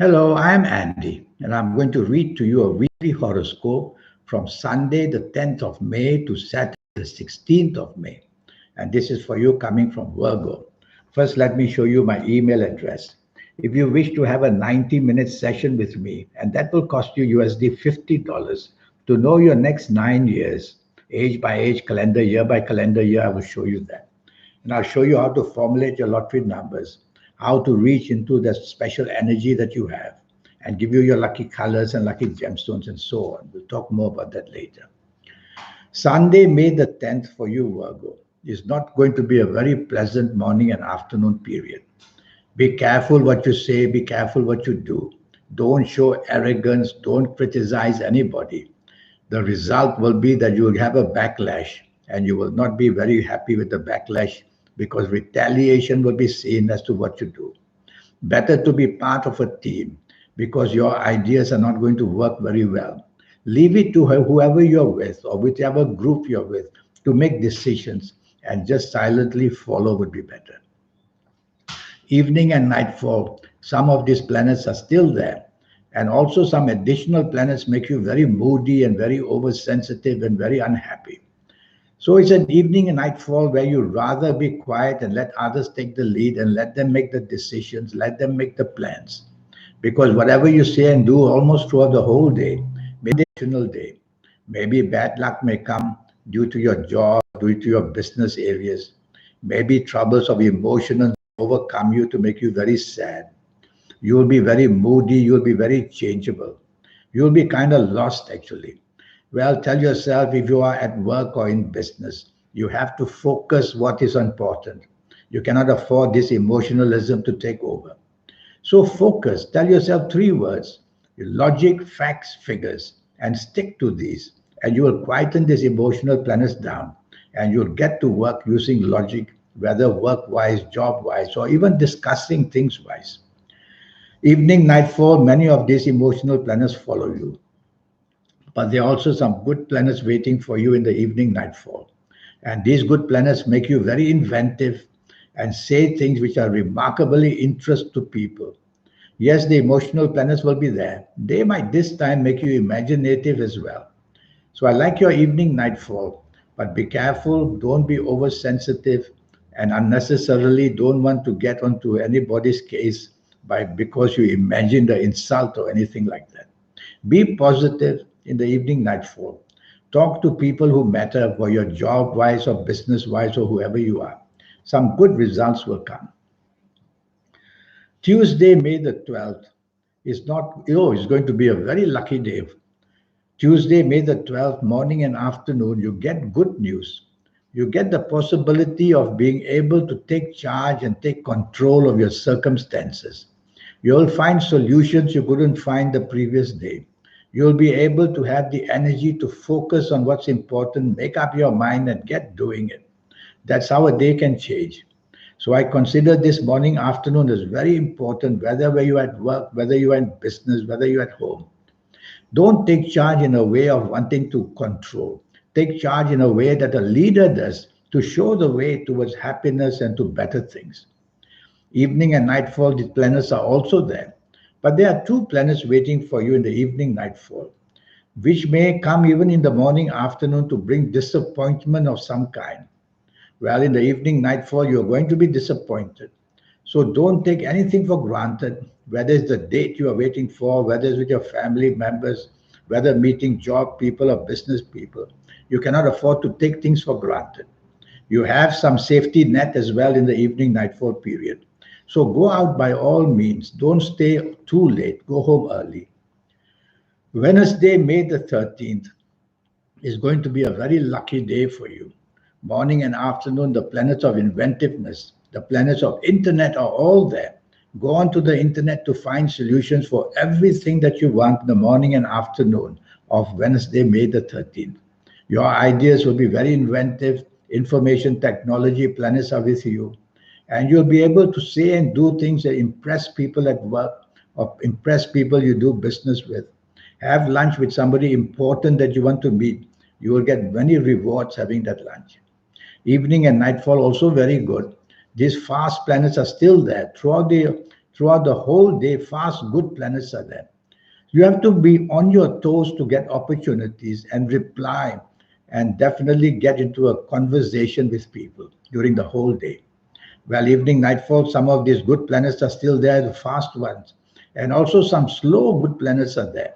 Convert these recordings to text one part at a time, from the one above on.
Hello, I'm Andy, and I'm going to read to you a weekly horoscope from Sunday, the 10th of May to Saturday, the 16th of May. And this is for you coming from Virgo. First, let me show you my email address. If you wish to have a 90-minute session with me, and that will cost you USD $50 to know your next 9 years, age by age, calendar year, I will show you that. And I'll show you how to formulate your lottery numbers, how to reach into the special energy that you have, and give you your lucky colors and lucky gemstones and so on. We'll talk more about that later. Sunday, May the 10th for you, Virgo, is not going to be a very pleasant morning and afternoon period. Be careful what you say, be careful what you do. Don't show arrogance, don't criticize anybody. The result will be that you will have a backlash and you will not be very happy with the backlash because retaliation will be seen as to what you do. Better to be part of a team because your ideas are not going to work very well. Leave it to whoever you're with or whichever group you're with to make decisions and just silently follow would be better. Evening and nightfall, some of these planets are still there. And also, some additional planets make you very moody and very oversensitive and very unhappy. So, it's an evening and nightfall where you rather be quiet and let others take the lead and let them make the decisions, let them make the plans. Because whatever you say and do almost throughout the whole day, maybe emotional day, maybe bad luck may come due to your job, due to your business areas, maybe troubles of emotion overcome you to make you very sad. You will be very moody, you'll be very changeable. You'll be kind of lost actually. Well, tell yourself if you are at work or in business, you have to focus what is important. You cannot afford this emotionalism to take over. So focus, tell yourself three words: logic, facts, figures, and stick to these. And you will quieten these emotional planets down and you'll get to work using logic, whether work wise, job wise, or even discussing things wise. Evening, nightfall, many of these emotional planets follow you. But there are also some good planets waiting for you in the evening, nightfall. And these good planets make you very inventive and say things which are remarkably interest to people. Yes, the emotional planets will be there. They might this time make you imaginative as well. So I like your evening nightfall, but be careful, don't be oversensitive and unnecessarily don't want to get onto anybody's case by because you imagine the insult or anything like that. Be positive in the evening nightfall. Talk to people who matter for your job wise or business wise or whoever you are. Some good results will come. Tuesday, May the 12th is not, it's going to be a very lucky day. Tuesday, May the 12th, morning and afternoon, you get good news. You get the possibility of being able to take charge and take control of your circumstances. You'll find solutions you couldn't find the previous day. You'll be able to have the energy to focus on what's important, make up your mind, and get doing it. That's how a day can change. So I consider this morning, afternoon as very important, whether you're at work, whether you're in business, whether you're at home. Don't take charge in a way of wanting to control. Take charge in a way that a leader does to show the way towards happiness and to better things. Evening and nightfall, the planets are also there. But there are two planets waiting for you in the evening nightfall, which may come even in the morning, afternoon to bring disappointment of some kind. Well, in the evening nightfall, you're going to be disappointed. So don't take anything for granted, whether it's the date you are waiting for, whether it's with your family members, whether meeting job people or business people. You cannot afford to take things for granted. You have some safety net as well in the evening nightfall period. So go out by all means. Don't stay too late. Go home early. Wednesday, May the 13th is going to be a very lucky day for you. Morning and afternoon, the planets of inventiveness, the planets of internet are all there. Go onto the internet to find solutions for everything that you want in the morning and afternoon of Wednesday, May the 13th. Your ideas will be very inventive. Information technology planets are with you. And you'll be able to say and do things that impress people at work or impress people you do business with. Have lunch with somebody important that you want to meet. You will get many rewards having that lunch. Evening and nightfall also very good. These fast planets are still there throughout the whole day. Fast, good planets are there. You have to be on your toes to get opportunities and reply and definitely get into a conversation with people during the whole day. Well, evening, nightfall, some of these good planets are still there, the fast ones. And also some slow good planets are there.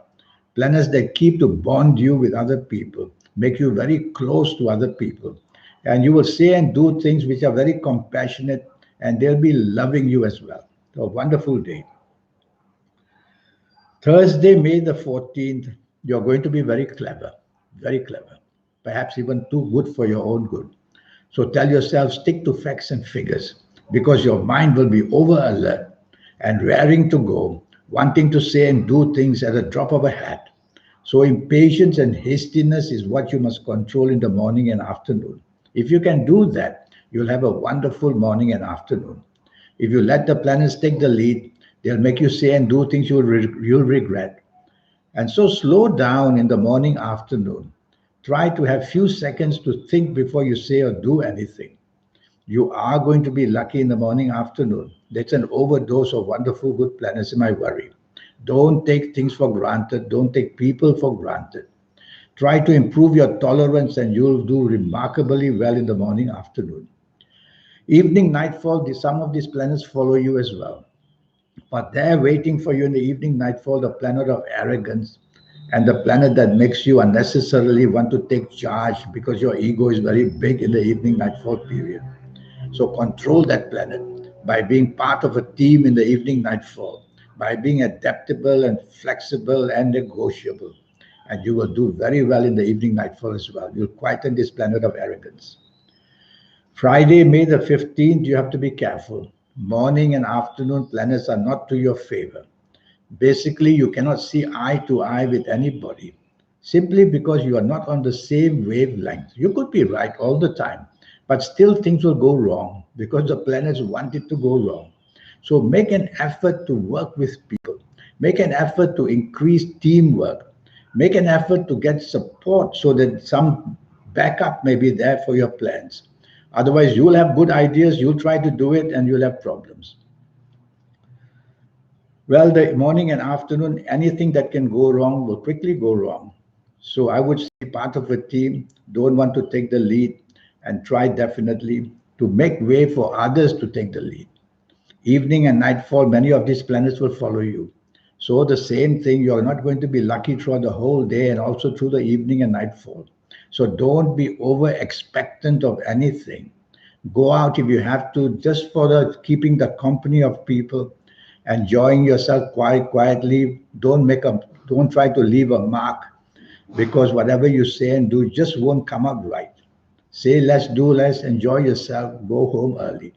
Planets that keep to bond you with other people, make you very close to other people. And you will say and do things which are very compassionate and they'll be loving you as well. So, a wonderful day. Thursday, May the 14th, you're going to be very clever, perhaps even too good for your own good. So tell yourself, stick to facts and figures because your mind will be over alert and raring to go, wanting to say and do things at a drop of a hat. So impatience and hastiness is what you must control in the morning and afternoon. If you can do that, you'll have a wonderful morning and afternoon. If you let the planets take the lead, they'll make you say and do things you'll regret. And so slow down in the morning, afternoon. Try to have few seconds to think before you say or do anything. You are going to be lucky in the morning, afternoon. That's an overdose of wonderful good planets in my worry. Don't take things for granted. Don't take people for granted. Try to improve your tolerance and you'll do remarkably well in the morning, afternoon. Evening, nightfall, some of these planets follow you as well. But there waiting for you in the evening, nightfall, the planet of arrogance and the planet that makes you unnecessarily want to take charge because your ego is very big in the evening, nightfall period. So control that planet by being part of a team in the evening, nightfall, by being adaptable and flexible and negotiable. And you will do very well in the evening, nightfall as well. You'll quieten this planet of arrogance. Friday, May the 15th, you have to be careful. Morning and afternoon planets are not to your favor. Basically, you cannot see eye to eye with anybody simply because you are not on the same wavelength. You could be right all the time, but still things will go wrong because the planets want it to go wrong. So make an effort to work with people, make an effort to increase teamwork, make an effort to get support so that some backup may be there for your plans. Otherwise, you'll have good ideas, you'll try to do it, and you'll have problems. Well, the morning and afternoon, anything that can go wrong will quickly go wrong. So I would say part of a team, don't want to take the lead and try definitely to make way for others to take the lead. Evening and nightfall, many of these planets will follow you. So the same thing, you're not going to be lucky throughout the whole day and also through the evening and nightfall. So don't be over expectant of anything. Go out if you have to, just for the keeping the company of people, enjoying yourself quietly. Don't try to leave a mark because whatever you say and do just won't come up right. Say less, do less, enjoy yourself, go home early.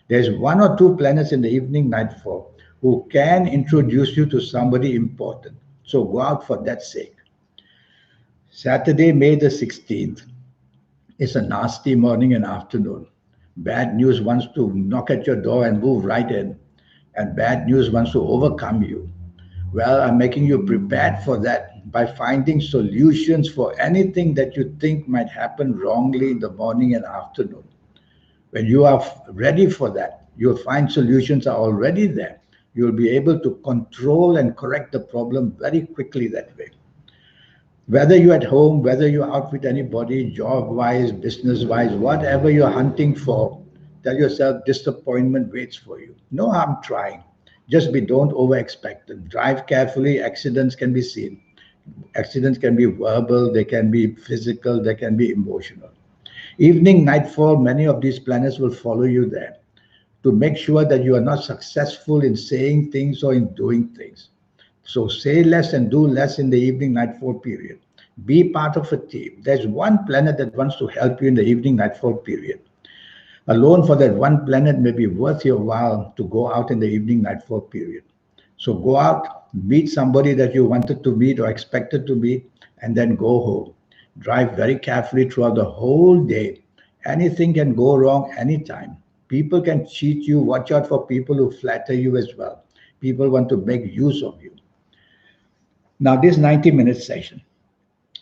There's one or two planets in the evening nightfall who can introduce you to somebody important. So go out for that sake. Saturday, May the 16th is a nasty morning and afternoon. Bad news wants to knock at your door and move right in, and bad news wants to overcome you. Well, I'm making you prepared for that by finding solutions for anything that you think might happen wrongly in the morning and afternoon. When you are ready for that, you'll find solutions are already there. You'll be able to control and correct the problem very quickly that way. Whether you're at home, whether you're out with anybody, job wise, business wise, whatever you're hunting for, tell yourself disappointment waits for you. No harm trying. Just be don't over expect it. Drive carefully, accidents can be seen. Accidents can be verbal, they can be physical, they can be emotional. Evening, nightfall, many of these planets will follow you there to make sure that you are not successful in saying things or in doing things. So say less and do less in the evening nightfall period. Be part of a team. There's one planet that wants to help you in the evening nightfall period. Alone for that one planet may be worth your while to go out in the evening nightfall period. So go out, meet somebody that you wanted to meet or expected to meet, and then go home. Drive very carefully throughout the whole day. Anything can go wrong anytime. People can cheat you. Watch out for people who flatter you as well. People want to make use of you. Now, this 90-minute session,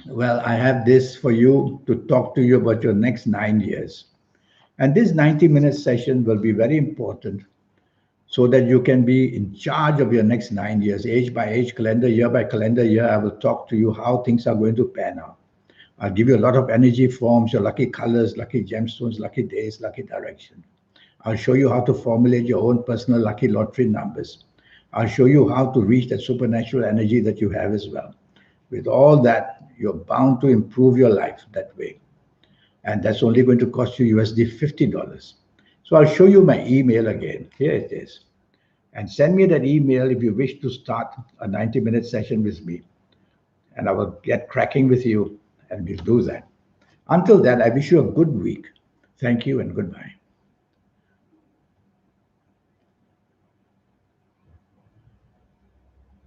well, I have this for you to talk to you about your next 9 years. And this 90-minute session will be very important so that you can be in charge of your next 9 years, age by age, calendar year by calendar year. I will talk to you how things are going to pan out. I'll give you a lot of energy forms, your lucky colors, lucky gemstones, lucky days, lucky direction. I'll show you how to formulate your own personal lucky lottery numbers. I'll show you how to reach that supernatural energy that you have as well. With all that, you're bound to improve your life that way. And that's only going to cost you USD $50. So I'll show you my email again. Here it is. And send me that email if you wish to start a 90-minute session with me. And I will get cracking with you and we'll do that. Until then, I wish you a good week. Thank you and goodbye.